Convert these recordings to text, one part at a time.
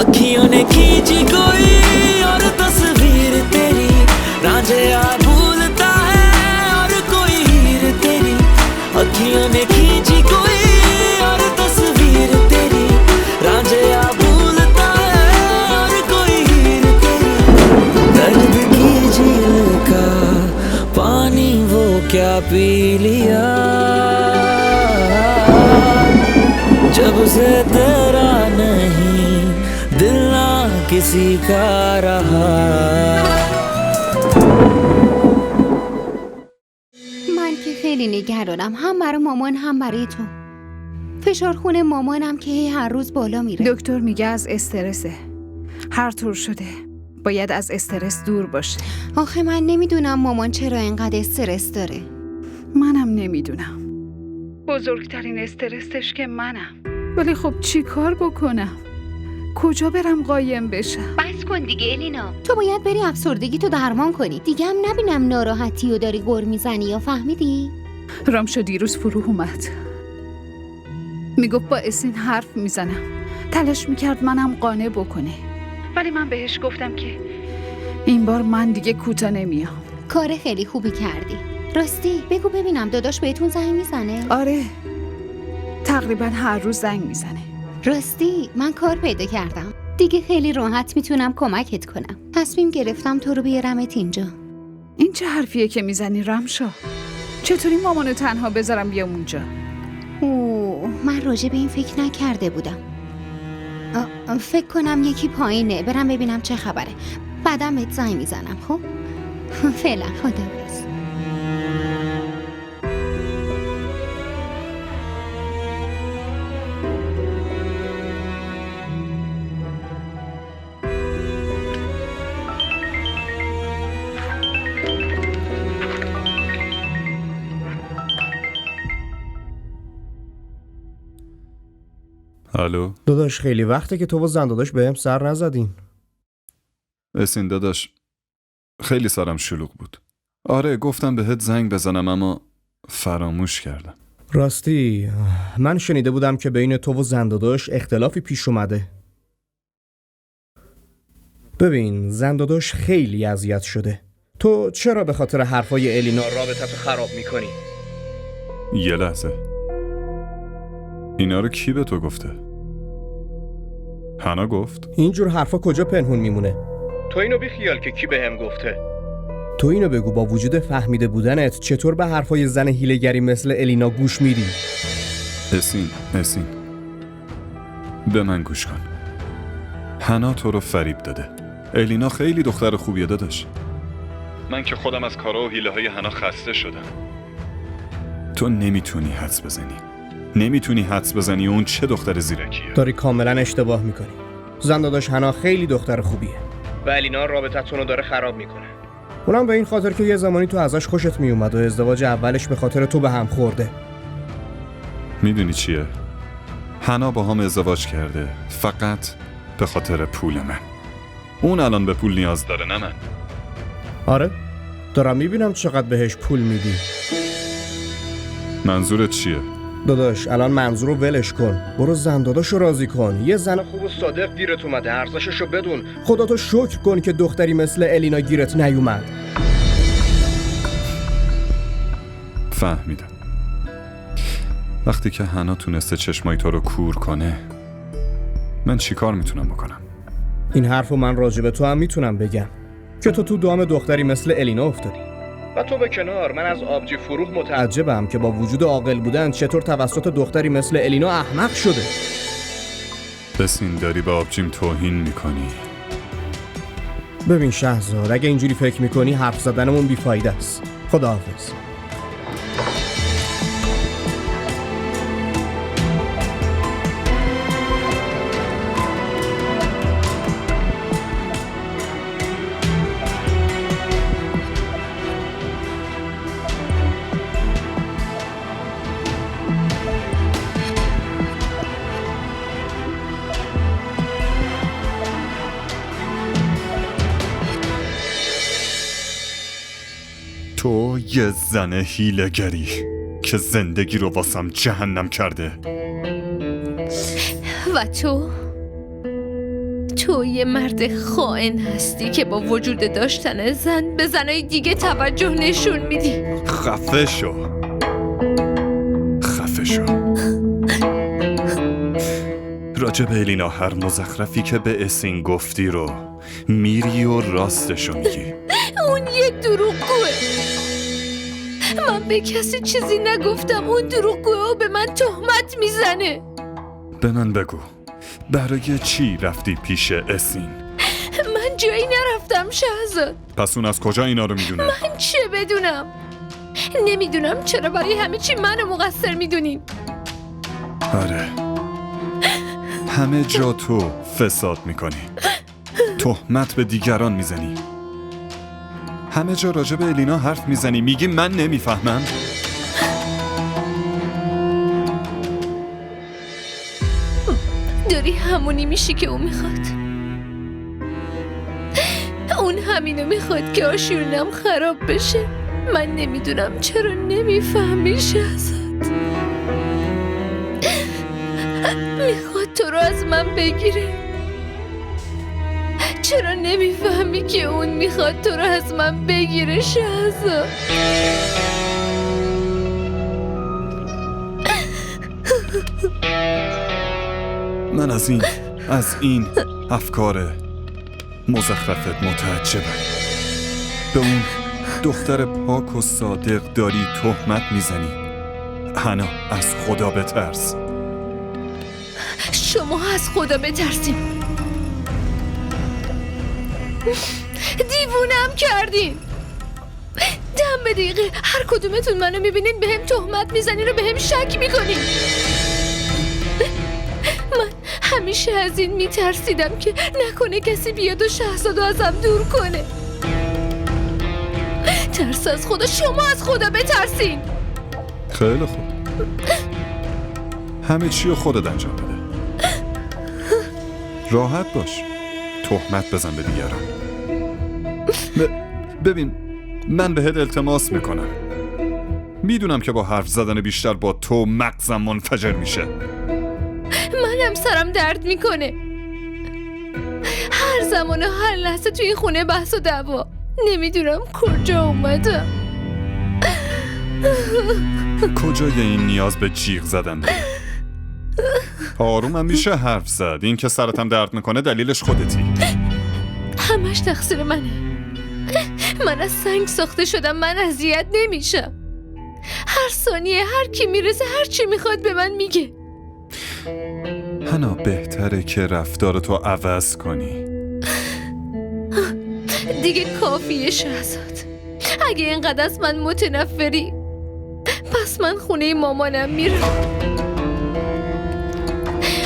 अखियों ने खींची कोई और तस्वीर तेरी, रांझिया भूलता है और कोई हीर तेरी। अखियों ने खींची कोई और तस्वीर तेरी, रांझिया भूलता है और कोई हीर तेरी। दर्द की झील का पानी वो क्या पी लिया, जब से तेरा नहीं दिल ना किसी का रहा। من که خیلی نگرانم، هم برای مامان هم برای تو. فشار خون مامانم که هر روز بالا میره. دکتر میگه از استرسه. هر طور شده باید از استرس دور باشه. آخه من نمیدونم مامان چرا اینقدر استرس داره. منم نمیدونم. بزرگترین استرسش که منم. ولی خب چی کار بکنم؟ کجا برم قایم بشم؟ بس کن دیگه الینا. تو باید بری افسردگی تو درمان کنی. دیگه هم نبینم ناراحتی و داری گر میزنی، یا فهمیدی؟ رامشو دیروز فرو اومد. میگفت با اسین حرف میزنم. تلاش میکرد منم قانع بکنه. ولی من بهش گفتم که این بار من دیگه کوتا نمیام. کار خیلی خوبی کردی. راستی بگو ببینم داداش بهتون زنگ میزنه؟ آره، تقریبا هر روز زنگ میزنه. راستی من کار پیدا کردم. دیگه خیلی راحت میتونم کمکت کنم. تصمیم گرفتم تو رو بیارمت اینجا. این چه حرفیه که میزنی رامشو؟ چطوری مامانو تنها بذارم بیام اونجا؟ من راجع به این فکر نکرده بودم. فکر کنم یکی پایینه، برم ببینم چه خبره. بعدم بهت زنگ میزنم. خب فعلا خداحافظ. الو داداش خیلی وقته که تو و زن داداش بهم سر نزدین. اسین داداش، خیلی سرم شلوغ بود. آره گفتم بهت زنگ بزنم اما فراموش کردم. راستی من شنیده بودم که بین تو و زن داداش اختلافی پیش اومده. ببین زن داداش خیلی اذیت شده. تو چرا به خاطر حرفای الینا رابطتو خراب میکنی؟ یه لحظه، اینا رو کی به تو گفته؟ حنا گفت؟ اینجور حرفا کجا پنهون میمونه؟ تو اینو بیخیال که کی بهم گفته. تو اینو بگو با وجود فهمیده بودنت چطور به حرفای زن هیله‌گری مثل الینا گوش میدی؟ اسین به من گوش کن. حنا تو رو فریب داده. الینا خیلی دختر خوبیه داداش. من که خودم از کارا و حیله های حنا خسته شدم. تو نمیتونی حدس بزنی اون چه دختر زیرکیه. داری کاملا اشتباه میکنی. زن داداش حنا خیلی دختر خوبیه و الینا رابطتون رو داره خراب میکنه. اونم به این خاطر که یه زمانی تو ازش خوشت میومد و ازدواج اولش به خاطر تو به هم خورده. میدونی چیه؟ حنا با هم ازدواج کرده فقط به خاطر پول من. اون الان به پول نیاز داره نه من. آره دارم میبینم چقدر بهش پول میدی. منظورت چیه؟ داداش الان منظور رو ولش کن. برو زن داداشو راضی کن. یه زن خوب و صادق گیرت اومده، ارزششو بدون. خداتو شکر کن که دختری مثل الینا گیرت نیومد. فهمیدم. وقتی که حنا تونسته چشمای تو رو کور کنه من چی کار میتونم بکنم؟ این حرفو من راجع به تو هم میتونم بگم که تو دام دختری مثل الینا افتادی و تو به کنار. من از آبجی فروغ متعجبم که با وجود عاقل بودن چطور توسط دختری مثل الینا احمق شده. بسین داری به آبجیم توهین میکنی. ببین شهرزاد، اگه اینجوری فکر میکنی حرف زدنمون بیفایده است. خداحافظ. تو یه زن حیله‌گری که زندگی رو واسم جهنم کرده. و تو یه مرد خائن هستی که با وجود داشتن زن به زنای دیگه توجه نشون میدی. خفه شو. راجع به الینا هر مزخرفی که به اسین گفتی رو میری و راستشو میگی. اون یه دروغگوه. من به کسی چیزی نگفتم. اون دروغگوه و به من تهمت میزنه. به من بگو برای چی رفتی پیش اسین؟ من جایی نرفتم شهرزاد. پس اون از کجا اینا رو میدونه؟ من چه بدونم؟ نمیدونم چرا برای همه چی منو مقصر میدونین. آره، همه جا تو فساد میکنی، تهمت به دیگران میزنی، همه جا راجع به الینا حرف میزنی، میگی من نمیفهمم. داری همونی میشی که اون میخواد. اون همینو میخواد که آشیونم خراب بشه. من نمیدونم چرا نمیفهمی شهرزاد. میخواد تو رو از من بگیره. چرا نمیفهمی که اون میخواد تو رو از من بگیره شهرزاد؟ من از این افکار مزخرفت متعجبم. به اون دختر پاک و صادق داری تهمت میزنی. حنا، از خدا بترس. شما از خدا بترسین. دیوونم کردین. دم به دقیقه هر کدومتون منو میبینین به هم تهمت میزنین و به هم شک میکنین. من همیشه از این میترسیدم که نکنه کسی بیاد و شهرزادو ازم دور کنه. ترس از خدا. شما از خدا بترسین. خیلی خوب، همه چی رو خودت انجام بده. راحت باش، تهمت بزن به دیگران. ببین، من بهت التماس میکنم. میدونم که با حرف زدن بیشتر با تو مغزم منفجر میشه. منم سرم درد میکنه. هر زمان و هر لحظه توی خونه بحث و دعوا. نمیدونم کجا اومدم. کجای این نیاز به جیغ زدن داری؟ آرومم میشه حرف زد. این که سرتم درد میکنه دلیلش خودتی. همش تقصیر منه. من از سنگ ساخته شدم. من اذیت نمیشم. هر ثانیه هر کی میرسه هر چی میخواد به من میگه. حنا، بهتره که رفتارتو عوض کنی. دیگه کافیه شهرزاد. اگه اینقدر از من متنفری پس من خونه مامانم میرم.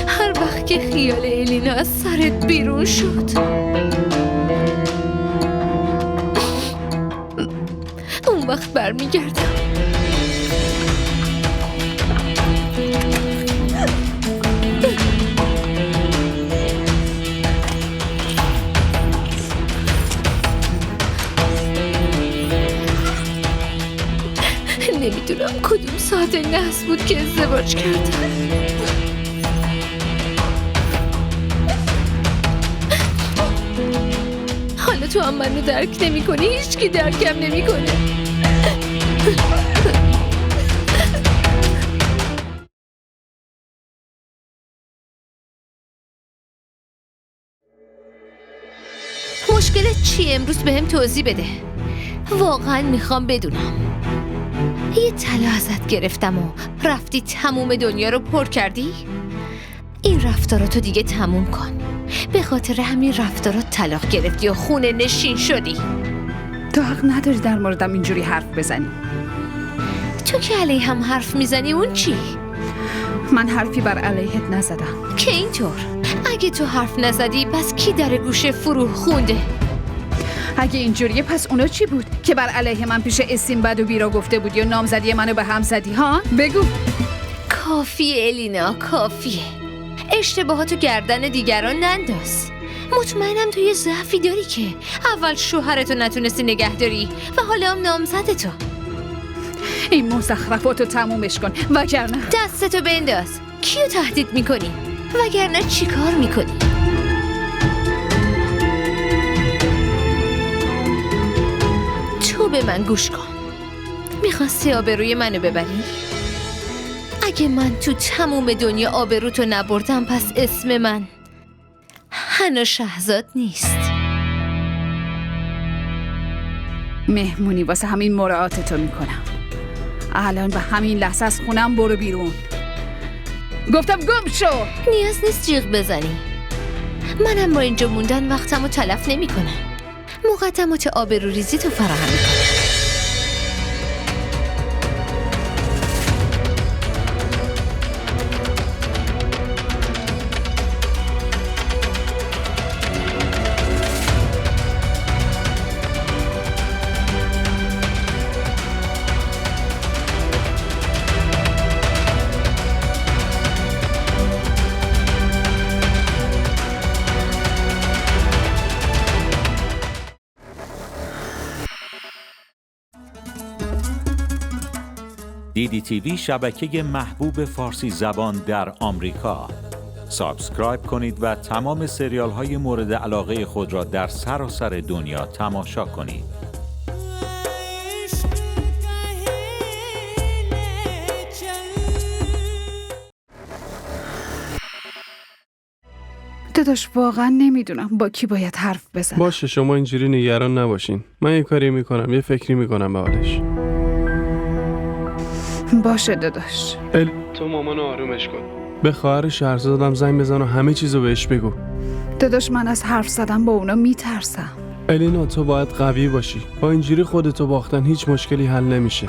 هر وقت که خیال الینا از سرت بیرون شد اون وقت برمیگردم. نمیدونم کدوم ساعت نحس بود که ازدواج کردم. حالا تو هم منو درک نمی کنی. هیچ کی درکم نمی کنه. مشکلت چیه؟ امروز بهم توضیح بده. واقعا میخوام بدونم. یه طلا ازت گرفتم و رفتی تموم دنیا رو پر کردی؟ این رفتاراتو دیگه تموم کن. به خاطر همین رفتارات طلاق گرفتی و خونه نشین شدی. تو حق نداری در موردم اینجوری حرف بزنی. تو که علیه هم حرف میزنی. اون چی؟ من حرفی بر علیهت نزدم. که اینطور؟ اگه تو حرف نزدی پس کی در گوشه فروح خونده؟ اگه اینجوریه پس اونا چی بود که بر علیه من پیش اسین بد و بیرا گفته بودی و نامزدی منو به هم زدی ها؟ بگو. کافیه الینا، کافیه. اشتباهاتو گردن دیگران ننداز. مطمئنم تو یه ضعفی داری که اول شوهرتو نتونستی نگه داری و حالا هم نامزدتو. این مزخرفاتو تمومش کن وگرنه. دستتو بنداز. کیو تهدید میکنی؟ وگرنه چی کار میکنی؟ به من گوش کن. میخواستی آبروی منو ببری؟ اگه من تو تموم دنیا آبروتو نبردم پس اسم من حنا شهزاد نیست. مهمونی واسه همین مراعاتتو میکنم. الان به همین لحظه از خونم برو بیرون. گفتم گم شو. نیاز نیست جیغ بزنی. منم با اینجا موندن وقتمو تلف نمی کنم. مقدمات آبروریزی تو فراهم میکنم. DDTV شبکه محبوب فارسی زبان در آمریکا. سابسکرایب کنید و تمام سریال های مورد علاقه خود را در سراسر دنیا تماشا کنید. داداش واقعا نمیدونم با کی باید حرف بزنم. باشه شما اینجوری نگران نباشین. من یه کاری میکنم، یه فکری میکنم به حالش. باشه داداش. تو مامانو آرومش کن. به خواهر شهرزادم زنگ بزن و همه چیزو بهش بگو. داداش من از حرف زدن با اونا میترسم. الینا تو باید قوی باشی. با اینجوری خودتو باختن هیچ مشکلی حل نمیشه.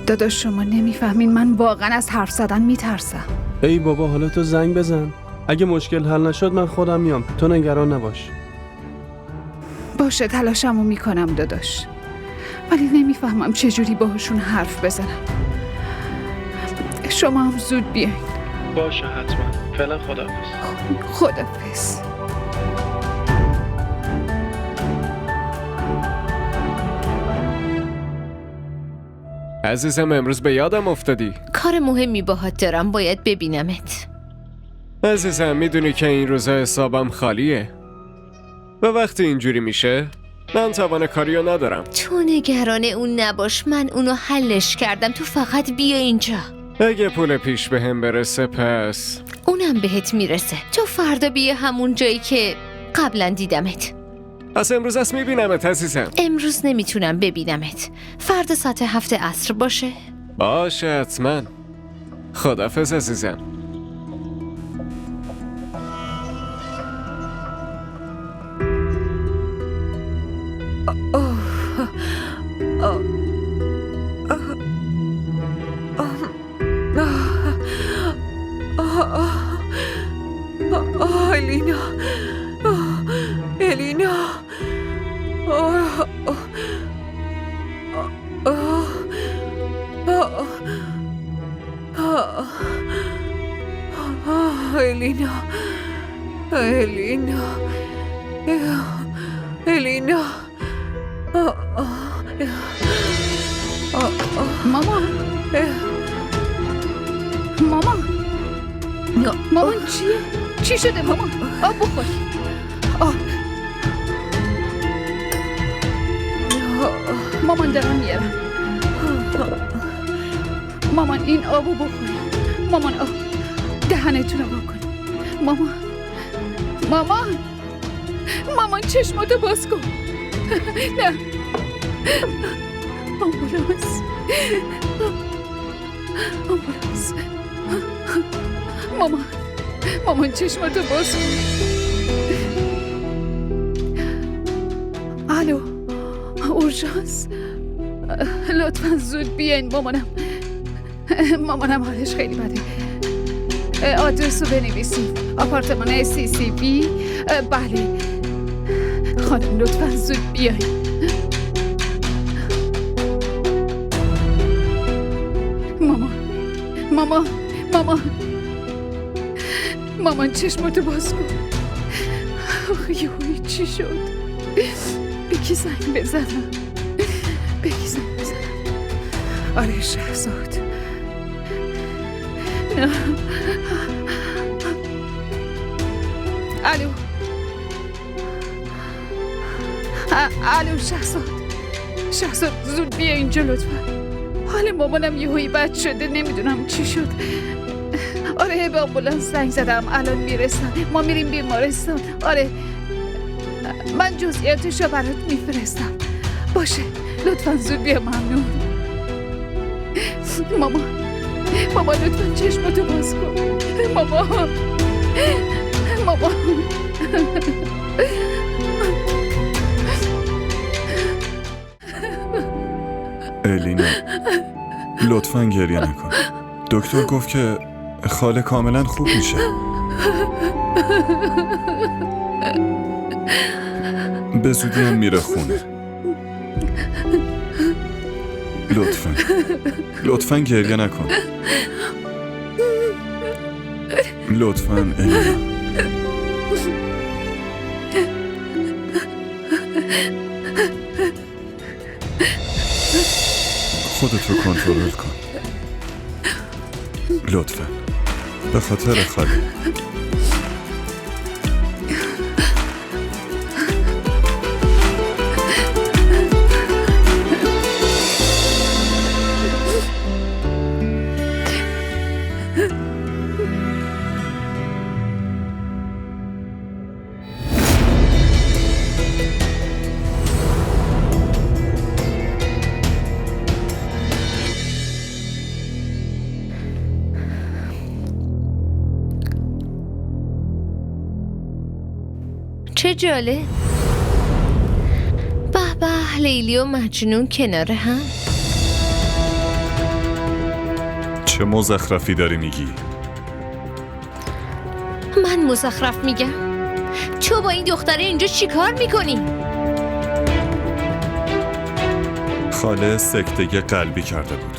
داداش شما نمیفهمین من واقعا از حرف زدن میترسم. ای بابا حالا تو زنگ بزن. اگه مشکل حل نشد من خودم میام. تو نگران نباش. باشه تلاشمو میکنم داداش. ولی نمیفهمم چجوری باهاشون حرف بزنم. شما هم زود بیاین. باشه حتما. فعلا خداحافظ. خداحافظ. عزیزم امروز به یادم افتادی. کار مهمی باهات دارم، باید ببینمت. عزیزم میدونی که این روزا حسابم خالیه و وقتی اینجوری میشه من توان کاریو ندارم. تو نگران اون نباش، من اونو حلش کردم. تو فقط بیا اینجا. اگه پول پیش به هم برسه پس اونم بهت میرسه. تو فردا بیا همون جایی که قبلا دیدمت. از امروز است میبینمت عزیزم. امروز نمیتونم ببینمت. فردا ساعت 7 عصر باشه؟ باشه حتما. خداحافظ عزیزم. الینا. الینا. الینا. الینا. الینا. مامان. مامان. مامان چیه؟ چی شده مامان؟ آب بخور. مامان دارم میارم. مامان این آبو بخورید. مامان دهنتون رو بکن. مامان چشماتو باز کن. نه آمبولانس. مامان چشماتو باز کن. الو اورژانس. لطفا زود بیاین. مامانم حالش خیلی بده. آدرس رو بنویسید. آپارتمان CCB. بله خانم لطفا زود بیاین. مامان چشماتو باز کن. یهویی چی شد؟ به کی زنگ بزنم؟ آره شهزاد. نه. الو شهزاد. شهزاد زود بیا اینجا لطفا. حال مامانم یهویی بد شده، نمیدونم چی شد. آره به آمبولانس زنگ زدم، الان میرسن، ما میریم بیمارستان. آره من جزئیاتشو برات میفرستم. باشه لطفا زود بیا، ممنون. ماما لطفا چشماتو باز کن. ماما الینا لطفاً گریه نکن. دکتر گفت که خاله کاملا خوب میشه. به زودی هم میره خونه. لطفاً گریه نکن. لطفاً الینا. خودت رو کنترل کن لطفاً، به خاطر خاله. چه جالب. به به، لیلی و مجنون کنار هم. چه مزخرفی داری میگی؟ من مزخرف میگم؟ تو با این دختره اینجا چی کار میکنی؟ خاله سکته قلبی کرده بود.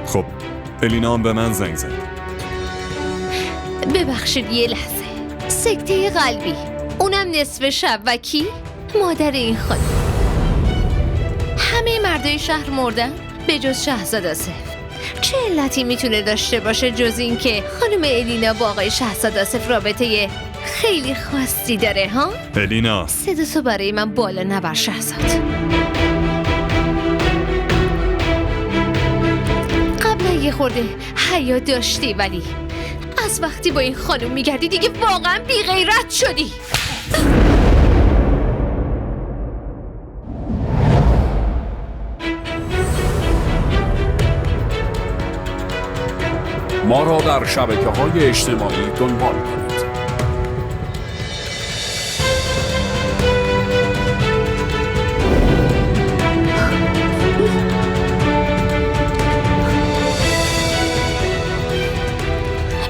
خب الینا هم به من زنگ زد. ببخشید یه لحظه. سکته قلبی؟ اونم نصف شب و کی؟ مادر این خانم. همه مردای شهر مردن به جز شهزاد آصف. چه علتی میتونه داشته باشه جز این که خانم الینا با آقای شهزاد آصف رابطه خیلی خاصی داره ها؟ الینا صداتو برای من بالا نبر شهزاد. قبلا یه خورده حیا داشتی، ولی از وقتی با این خانم میگردی دیگه واقعا بی غیرت شدی. ما را در شبکه‌های اجتماعی دنبال کنید.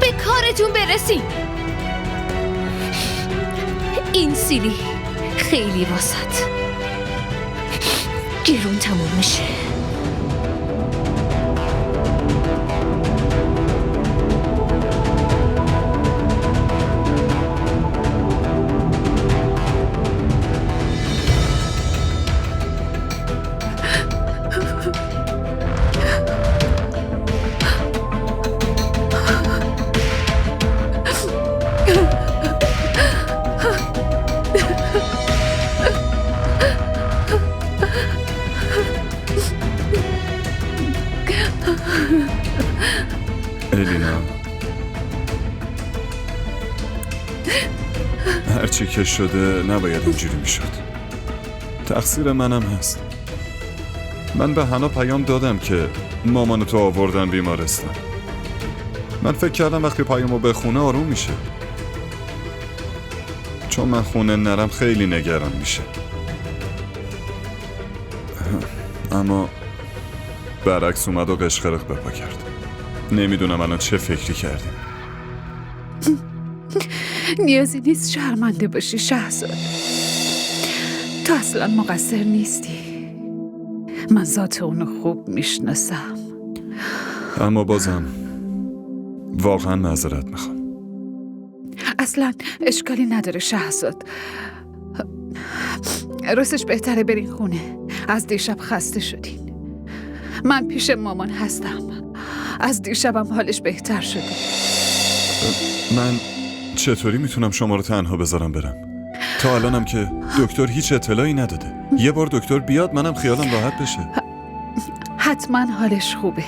به کارتون برسیم. این سیلی خیلی واسط گرون تموم میشه. الینا هرچی که شده نباید اینجوری میشد. تقصیر منم هست. من به حنا پیام دادم که مامانتو آوردن بیمارستان. من فکر کردم وقتی پیامو بخونه آروم میشه، چون من خونه نرم خیلی نگران میشه. اما برعکس اومد و قشقرق بپا کرد. نمیدونم الان چه فکری کردیم. نیازی نیست شرمنده باشی شهزاد. تو اصلا مقصر نیستی. من ذات اونو خوب میشناسم. اما بازم واقعا معذرت میخوام. اصلا اشکالی نداره شهزاد. راستش بهتره برین خونه. از دیشب خسته شدین. من پیش مامان هستم. از دیشبم حالش بهتر شده. من چطوری میتونم شما رو تنها بذارم برم؟ تا الانم که دکتر هیچ اطلاعی نداده. یه بار دکتر بیاد منم خیالم راحت بشه. حتما حالش خوبه.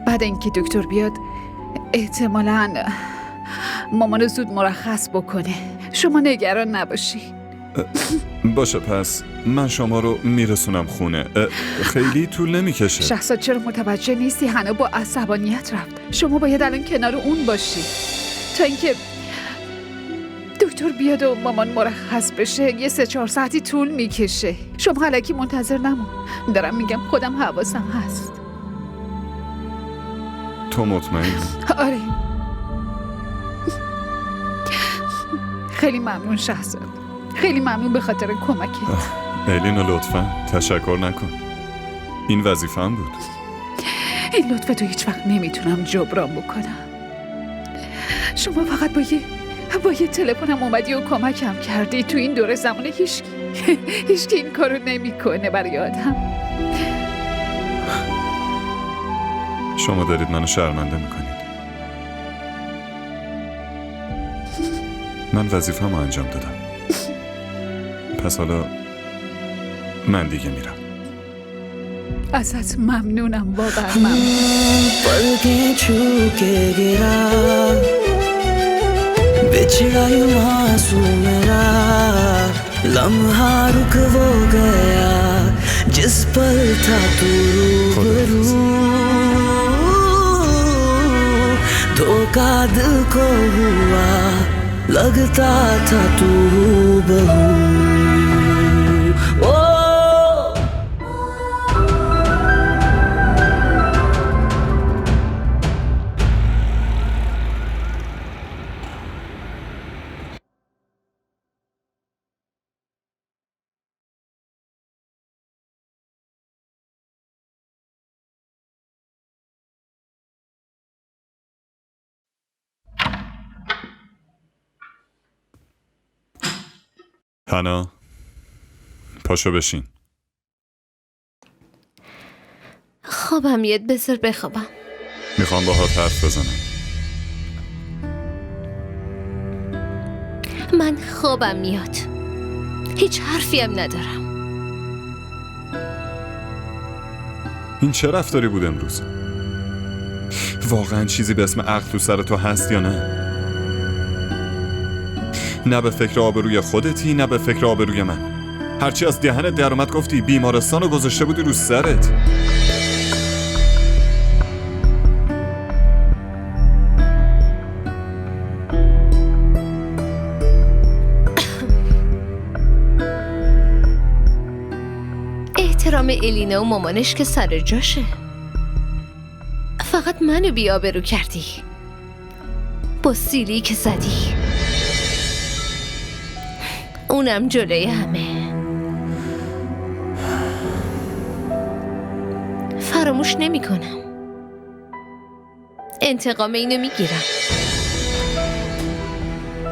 بعد اینکه دکتر بیاد احتمالاً مامان زود مرخص بکنه. شما نگران نباشی. باشه پس من شما رو میرسونم خونه. خیلی طول نمیکشه. شهزاد چرا متوجه نیستی؟ هنا با عصبانیت رفت. شما باید الان کنار اون باشی تا اینکه دکتر بیاد و مامان مرخص بشه. یه 3-4 ساعتی طول میکشه. شما الکی منتظر نمون. دارم میگم خودم حواسم هست. تو مطمئنی؟ آره. خیلی ممنون شهزاد. خیلی ممنون به خاطر کمکت. الینا لطفا تشکر نکن. این وظیفه‌ام بود. این لطف تو هیچ وقت نمیتونم جبران بکنم. شما فقط با یه تلفنم اومدی و کمکم کردی. تو این دوره زمانه هیچ این کارو نمیکنه برای آدم. شما دارید منو شرمنده میکنید. من وظیفه‌مو انجام دادم. پس حالا من دیگه میرم. ازت ممنونم، واقعا ممنون. पलकें छू के गिरा बिछड़ा यूं आंसू मेरा लम्हा रुक वो गया जिस पल था तू रूबरू धोखा दिल को हुआ लगता था तू बहू هانا پاشو بشین. خوابم میاد، بذار بخوابم. میخوام باهات حرف بزنم. من خوابم میاد، هیچ حرفی هم ندارم. این چه رفتاری بود امروز؟ واقعا چیزی به اسم عقل تو سر تو هست یا نه؟ نه به فکر آبروی خودتی نه به فکر آبروی من. هرچی از دهنت در اومد گفتی. بیمارستان رو گذاشته بودی رو سرت. احترام الینا و مامانش که سر جاشه. فقط منو بی آبرو کردی با سیلی که زدی، اونم جلوی همه. فراموش نمی کنم. انتقام اینو میگیرم،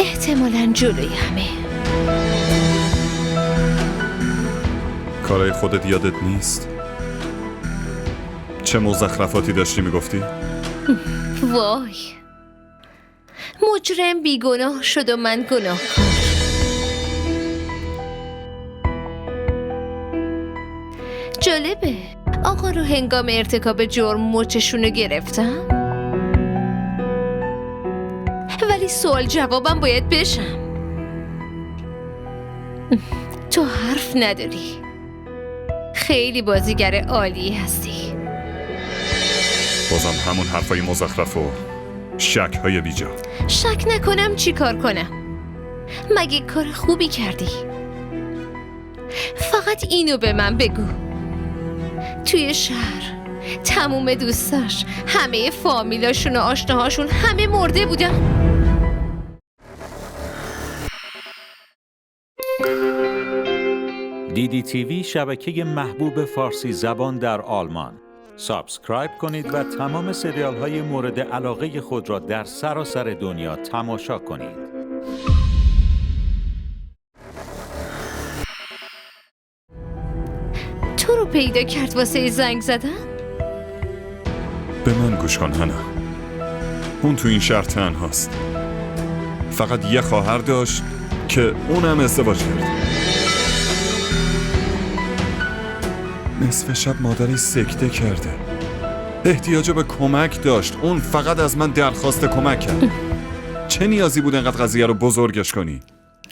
احتمالاً جلوی همه. کارای خودت یادت نیست؟ چه مزخرفاتی داشتی میگفتی؟ وای، مجرم بیگناه شد و من گناهکار. جالبه، آقا رو هنگام ارتکاب جرم مچشونو گرفتم، ولی سوال جوابم باید بشم. تو حرف نداری، خیلی بازیگر عالی هستی. بازم همون حرفای مزخرف و شک‌های بیجا. شک نکنم چی کار کنم؟ مگه کار خوبی کردی؟ فقط اینو به من بگو. توی شهر تموم دوستاش، همه فامیلاشون و آشناهاشون همه مرده بودن. DDTV شبکه محبوب فارسی زبان در آلمان. سابسکرایب کنید و تمام سریال های مورد علاقه خود را در سراسر دنیا تماشا کنید. تو رو پیدا کرد واسه زنگ زدن؟ به من گوش کن هانا. اون تو این شهر تنهاست. فقط یه خواهر داشت که اونم ازدواج کرد. نصف شب مادرش سکته کرده. احتیاج به کمک داشت. اون فقط از من درخواست کمک کرد. چه نیازی بود انقدر قضیه رو بزرگش کنی؟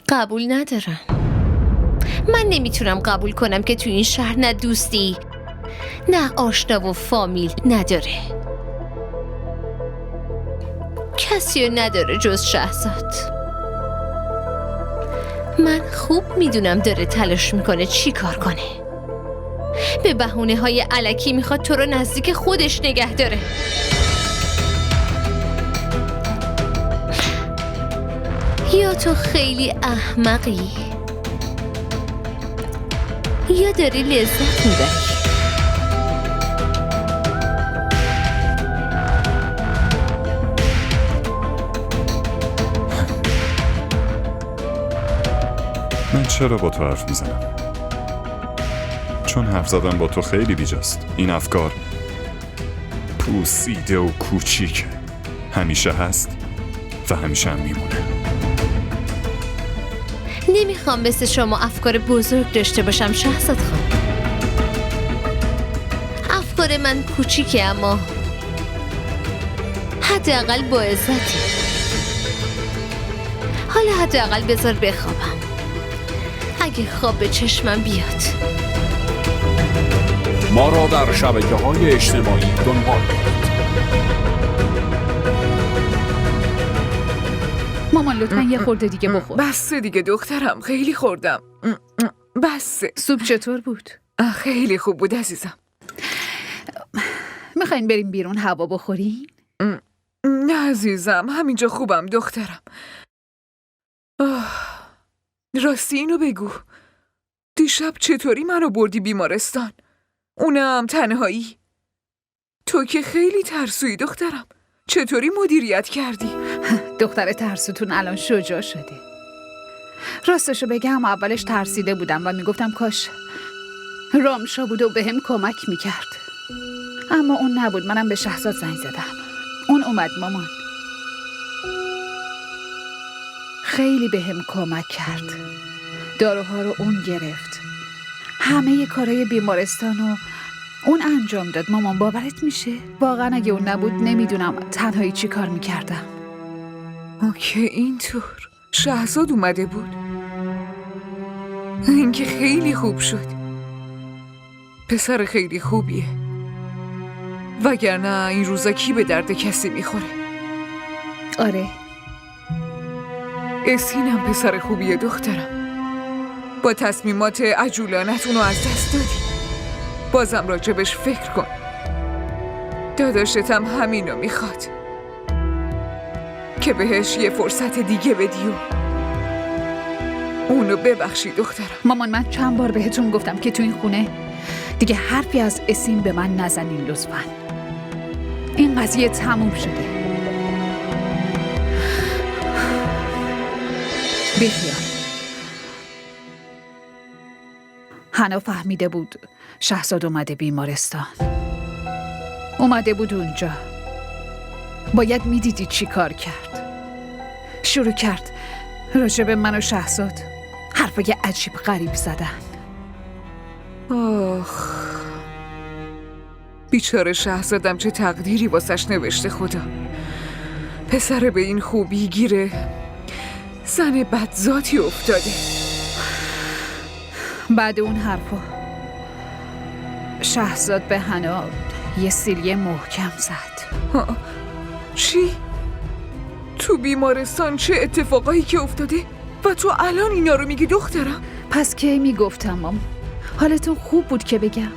قبول ندارم. من نمیتونم قبول کنم که تو این شهر نه دوستی نه آشنا و فامیل نداره. کسی رو نداره جز شهزاد. من خوب میدونم داره تلاش میکنه چی کار کنه. به بهونه های الکی میخواد تو رو نزدیک خودش نگه داره. یا تو خیلی احمقی یا داری لذت میبری. من چرا با تو حرف میزنم؟ چون حرف زدن با تو خیلی بیجاست. این افکار پوسیده و کوچیکه. همیشه هست و همیشه هم میمونه. نمیخوام مثل شما افکار بزرگ داشته باشم شهزاد خان. افکار من کوچیکه اما حداقل با عزتی. حالا حداقل بذار بخوابم. اگه خواب به چشمم بیاد. ما را در شبکه‌های اجتماعی دنبال کنید. مامان لطفاً یه خورده دیگه بخور. بس دیگه دخترم، خیلی خوردم. بس. سوپ چطور بود؟ خیلی خوب بود عزیزم. میخواین بریم بیرون هوا بخورین؟ نه عزیزم، همینجا خوبم دخترم. راستی اینو بگو، دیشب چطوری منو بردی بیمارستان؟ اونم تنهایی؟ تو که خیلی ترسویی دخترم. چطوری مدیریت کردی؟ دختر ترسوتون الان شجاع شده. راستشو بگم اولش ترسیده بودم و میگفتم کاش رامشا بود و به هم کمک میکرد. اما اون نبود. منم به شهزاد زنگ زدم. اون اومد مامان. خیلی به هم کمک کرد. داروها رو اون گرفت. همه کارهای بیمارستان رو اون انجام داد. مامان باورت میشه؟ واقعا اگه اون نبود نمیدونم تنهایی چی کار میکردم. اوکی اینطور. شهزاد اومده بود. این که خیلی خوب شد. پسر خیلی خوبیه. وگرنه این روزا کی به درد کسی میخوره؟ آره. اسینم پسر خوبیه دخترم. با تصمیمات عجولانت اونو از دست دادی. بازم راجبش فکر کن. داداشتم همینو میخواد که بهش یه فرصت دیگه بدی و اونو ببخشی دخترم. مامان من چند بار بهتون گفتم که تو این خونه دیگه حرفی از اسین به من نزنین لطفاً. این قضیه تموم شده. بیخیال. حنا فهمیده بود شهزاد اومده بیمارستان. اومده بود اونجا. باید میدیدی چی کار کرد. شروع کرد راجب من و شهزاد حرفای عجیب غریب زدن. آخ بیچاره شهزادم چه تقدیری واسش نوشته خدا. پسر به این خوبی گیره زن بدذاتی افتاده. بعد اون حرفا شهزاد به حنا یه سیلی محکم زد. چی؟ تو بیمارستان چه اتفاقایی که افتاده؟ و تو الان اینا رو میگی دخترم؟ پس کی میگفتم مام؟ حالتون خوب بود که بگم.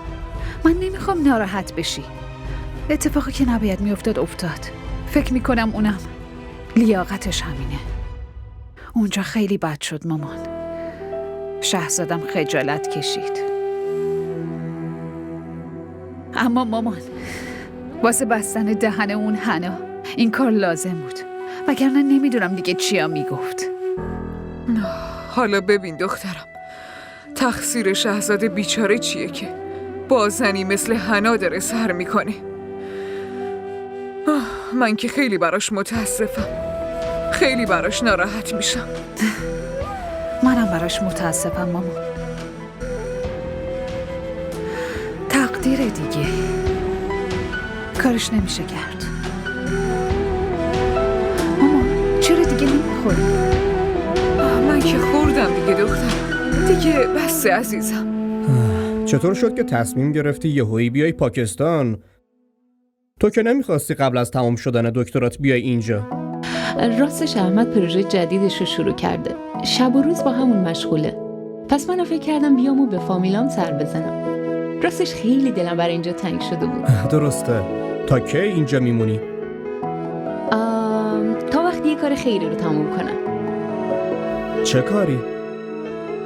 من نمیخوام ناراحت بشی. اتفاقی که نباید میافتاد افتاد. فکر میکنم اونم لیاقتش همینه. اونجا خیلی بد شد مامان. شهزادم خجالت کشید. اما مامان واسه بستن دهن اون حنا این کار لازم بود. وگرنه نمیدونم دیگه چیا میگفت. حالا ببین دخترم، تقصیر شهزاده بیچاره چیه که با زنی مثل حنا داره سر میکنه؟ من که خیلی براش متاسفم. خیلی براش ناراحت میشم. منم براش متاسفم مامان. دیگه، کارش نمیشه کرد. مامان چرا دیگه نمیخوری؟ من که خوردم دیگه دخترم، دیگه بسه عزیزم. چطور شد که تصمیم گرفتی یهویی بیای پاکستان؟ تو که نمیخواستی قبل از تمام شدن دکترات بیای اینجا. راستش احمد پروژه جدیدش رو شروع کرده، شب و روز با همون مشغوله. پس من فکر کردم بیام و به فامیلام سر بزنم. راستش خیلی دلم برای اینجا تنگ شده بود. درسته. تا کی اینجا میمونی؟ تا وقتی یه کار خیری رو تموم کنم. چه کاری؟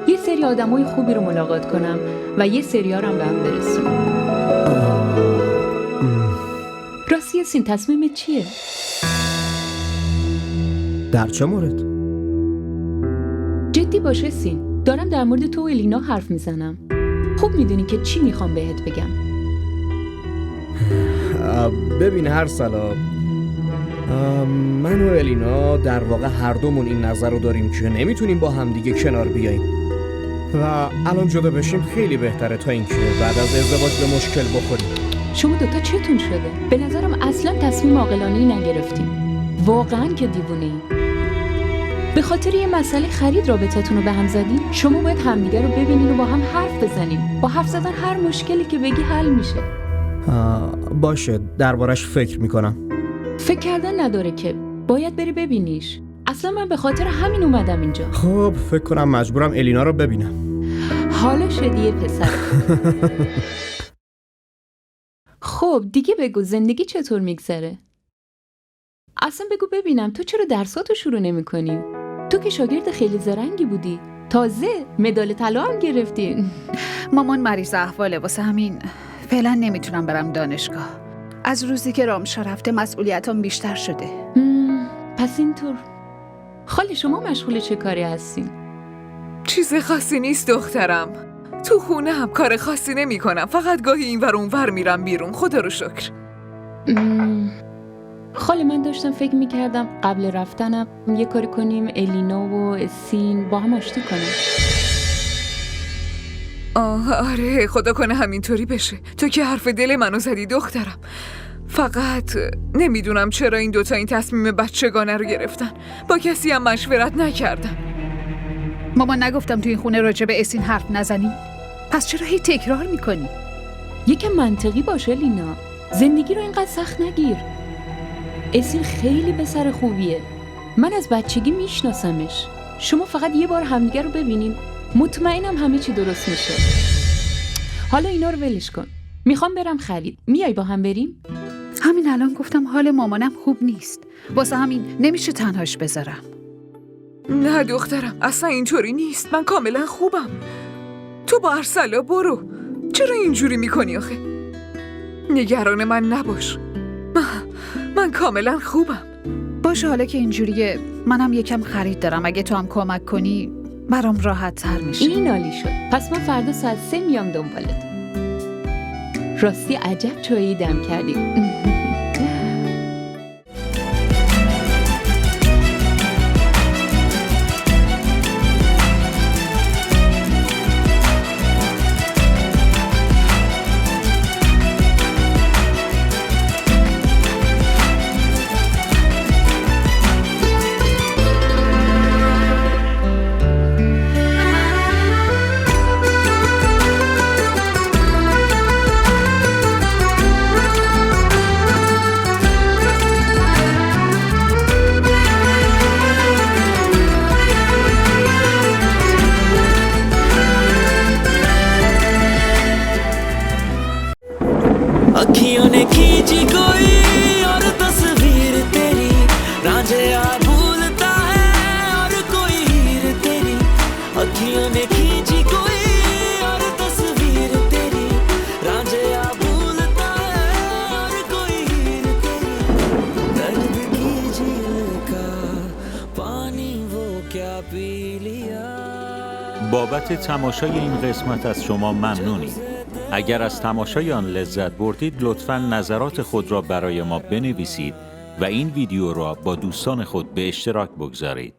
یه سری آدمای خوبی رو ملاقات کنم و یه سری‌ها رو هم به هم برسونم. راستی سین تصمیمت چیه؟ در چه مورد؟ جدی باشه سین، دارم در مورد تو و الینا حرف میزنم. خوب میدونی که چی میخوام بهت بگم. ببین هر سالا من و الینا در واقع هر دومون این نظر رو داریم که نمیتونیم با هم دیگه کنار بیاییم و الان جدا بشیم خیلی بهتره تا اینکه بعد از ازدواج به مشکل بخوریم. شما دوتا چتون شده؟ به نظرم اصلا تصمیم عاقلانه‌ای نگرفتیم. واقعا که دیوونه‌ای. به خاطر یه مسئله خرید رابطتون رو به هم زدین. شما باید همدیگه رو ببینین و با هم حرف بزنین. با حرف زدن هر مشکلی که بگی حل میشه. باشه، دربارش فکر میکنم. فکر کردن نداره که، باید بری ببینیش. اصلا من به خاطر همین اومدم اینجا. خب فکر کنم مجبورم الینا رو ببینم. حالا شدیه پسر. خب دیگه بگو زندگی چطور میگذره؟ اصلا بگو ببینم تو چرا درساتو شروع نمی کنی؟ تو که شاگرد خیلی زرنگی بودی، تازه مدال طلا هم گرفتی. مامان مریض احواله، واسه همین فعلا نمیتونم برم دانشگاه. از روزی که رامشا رفته مسئولیتام بیشتر شده. پس اینطور. خاله شما مشغول چه کاری هستین؟ چیز خاصی نیست دخترم. تو خونه هم کار خاصی نمی کنم، فقط گاهی این ور اون ور میرم بیرون، خدا رو شکر. خاله من داشتم فکر میکردم قبل رفتنم یه کاری کنیم الینا و اسین با هم آشتی کنیم. آره خدا کنه همینطوری بشه. تو که حرف دل منو زدی دخترم. فقط نمیدونم چرا این دوتا این تصمیم بچگانه رو گرفتن. با کسی هم مشورت نکردن. مامان نگفتم تو این خونه راجع به اسین حرف نزنی؟ پس چرا هی تکرار میکنی؟ یکم منطقی باشه لینا. زندگی رو اینقدر سخت نگیر. اسین خیلی پسر خوبیه. من از بچگی میشناسمش. شما فقط یه بار همدیگه رو ببینین، مطمئنم همه چی درست میشه. حالا اینا رو ولش کن. میخوام برم خرید. میای با هم بریم؟ همین الان گفتم حال مامانم خوب نیست. واسه همین نمیشه تنهاش بذارم. نه دخترم اصلا اینطوری نیست. من کاملا خوبم. تو با ارسلا برو. چرا اینجوری میکنی آخه؟ نگران من نباش. من کاملا خوبم. باشه حالا که اینجوریه منم یکم خرید دارم. اگه تو هم کمک کنی برام راحت تر میشه. این عالی شد. پس من فردا ساعت 3 میام دنبالت. راستی عجب چایی دم کردی. अखियों ने खींची कोई और तस्वीर तेरी रांझिया भूलता है और कोई हीर तेरी अखियों ने खींची कोई और तस्वीर तेरी रांझिया भूलता है और कोई हीर तेरी दर्द की झील का पानी वो क्या पी लिया. بابت تماشای این قسمت از شما ممنونیم. اگر از تماشای آن لذت بردید لطفاً نظرات خود را برای ما بنویسید و این ویدیو را با دوستان خود به اشتراک بگذارید.